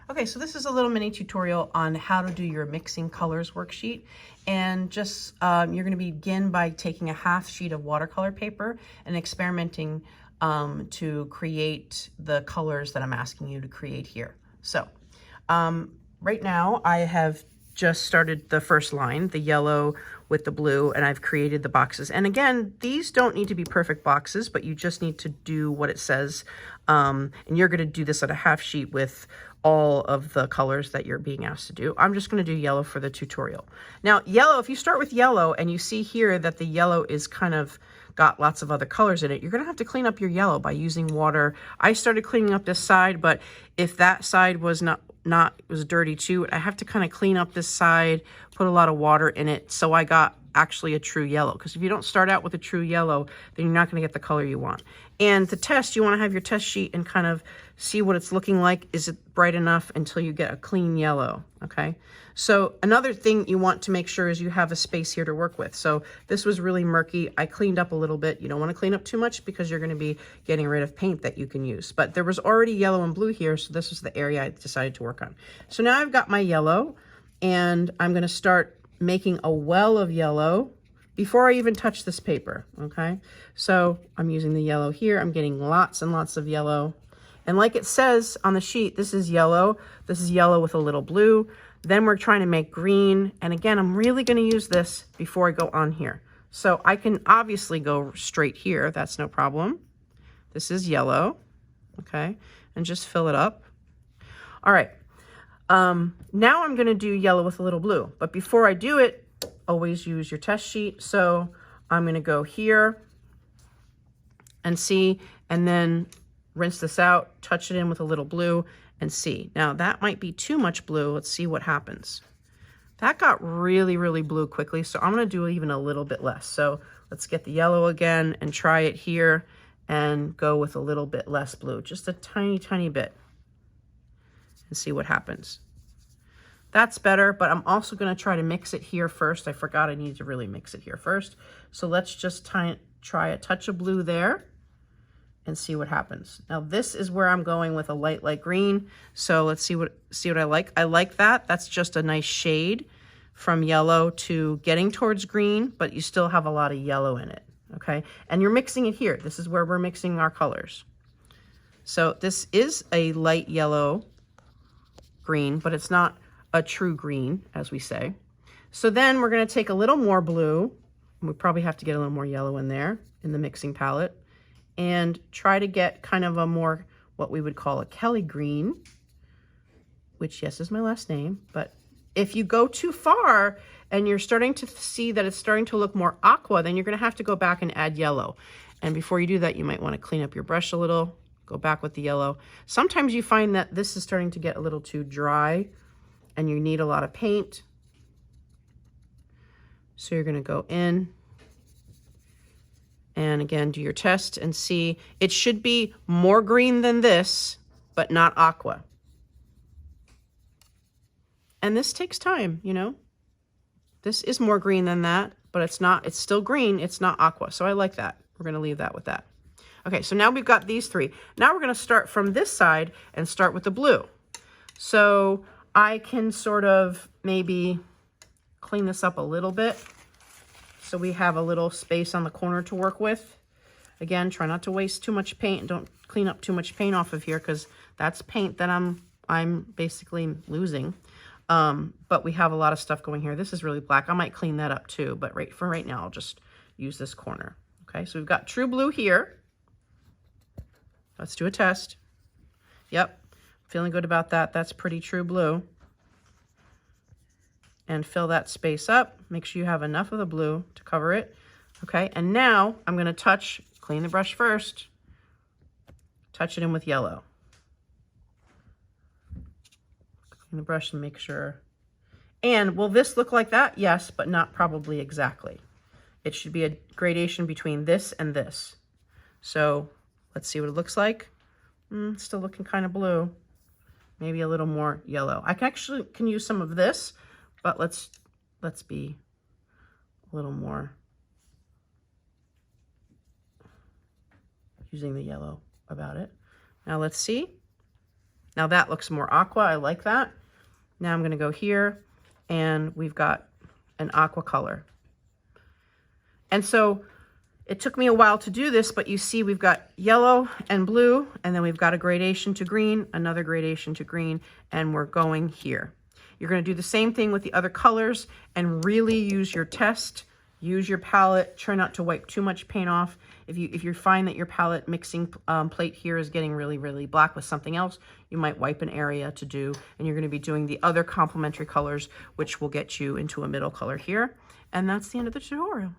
Okay, so this is a little mini tutorial on how to do your mixing colors worksheet. And just you're going to begin by taking a half sheet of watercolor paper and experimenting to create the colors that I'm asking you to create here. So right now I have just started the first line, the yellow with the blue, and I've created the boxes. And again, these don't need to be perfect boxes, but you just need to do what it says. And you're going to do this on a half sheet with all of the colors that you're being asked to do. I'm just going to do yellow for the tutorial. Now, yellow, if you start with yellow and you see here that the yellow is kind of got lots of other colors in it, you're going to have to clean up your yellow by using water. I started cleaning up this side, but if that side was was dirty too, I have to kind of clean up this side, put a lot of water in it, so I got actually a true yellow. Because if you don't start out with a true yellow, then you're not going to get the color you want. And to test, you want to have your test sheet and kind of see what it's looking like. Is it bright enough until you get a clean yellow? Okay. So another thing you want to make sure is you have a space here to work with. So this was really murky. I cleaned up a little bit. You don't want to clean up too much because you're going to be getting rid of paint that you can use. But there was already yellow and blue here, so this was the area I decided to work on. So now I've got my yellow, and I'm going to start making a well of yellow before I even touch this paper. Okay, so I'm using the yellow here. I'm getting lots and lots of yellow. And like it says on the sheet, this is yellow. This is yellow with a little blue. Then we're trying to make green. And again, I'm really going to use this before I go on here. So I can obviously go straight here. That's no problem. This is yellow. Okay, and just fill it up. All right. Now I'm going to do yellow with a little blue. But before I do it, always use your test sheet. So I'm going to go here and see, and then rinse this out, touch it in with a little blue, and see. Now that might be too much blue. Let's see what happens. That got really, really blue quickly, so I'm going to do even a little bit less. So let's get the yellow again and try it here and go with a little bit less blue, just a tiny, tiny bit, and see what happens. That's better, but I'm also going to try to mix it here first. I forgot I needed to really mix it here first. So let's just try a touch of blue there and see what happens. Now this is where I'm going with a light green. So let's see what I like. I like that. That's just a nice shade from yellow to getting towards green, but you still have a lot of yellow in it. Okay, and you're mixing it here. This is where we're mixing our colors. So this is a light yellow green, but it's not a true green, as we say. So then we're going to take a little more blue, and we probably have to get a little more yellow in there in the mixing palette, and try to get kind of a more, what we would call a Kelly green, which, yes, is my last name. But if you go too far and you're starting to see that it's starting to look more aqua, then you're going to have to go back and add yellow. And before you do that, you might want to clean up your brush a little, go back with the yellow. Sometimes you find that this is starting to get a little too dry and you need a lot of paint. So you're going to go in and again, do your test and see. It should be more green than this, but not aqua. And this takes time, you know. This is more green than that, but it's not, it's still green, it's not aqua. So I like that. We're going to leave that with that. Okay, so now we've got these three. Now we're going to start from this side and start with the blue. So I can sort of maybe clean this up a little bit so we have a little space on the corner to work with. Again, try not to waste too much paint. Don't clean up too much paint off of here because that's paint that I'm basically losing. But we have a lot of stuff going here. This is really black. I might clean that up too, but for right now, I'll just use this corner. Okay, so we've got true blue here. Let's do a test. Yep, feeling good about that. That's pretty true blue. And fill that space up. Make sure you have enough of the blue to cover it. Okay, and now I'm going to clean the brush first, touch it in with yellow. Clean the brush and make sure. And will this look like that? Yes, but not probably exactly. It should be a gradation between this and this. So let's see what it looks like. Still looking kind of blue. Maybe a little more yellow. I can use some of this, but let's be a little more using the yellow about it. Now let's see. Now that looks more aqua. I like that. Now I'm going to go here, and we've got an aqua color. And so it took me a while to do this, but you see we've got yellow and blue, and then we've got a gradation to green, another gradation to green, and we're going here. You're going to do the same thing with the other colors and really use your test, use your palette, try not to wipe too much paint off. If you find that your palette mixing plate here is getting really, really black with something else, you might wipe an area to do, and you're going to be doing the other complementary colors, which will get you into a middle color here. And that's the end of the tutorial.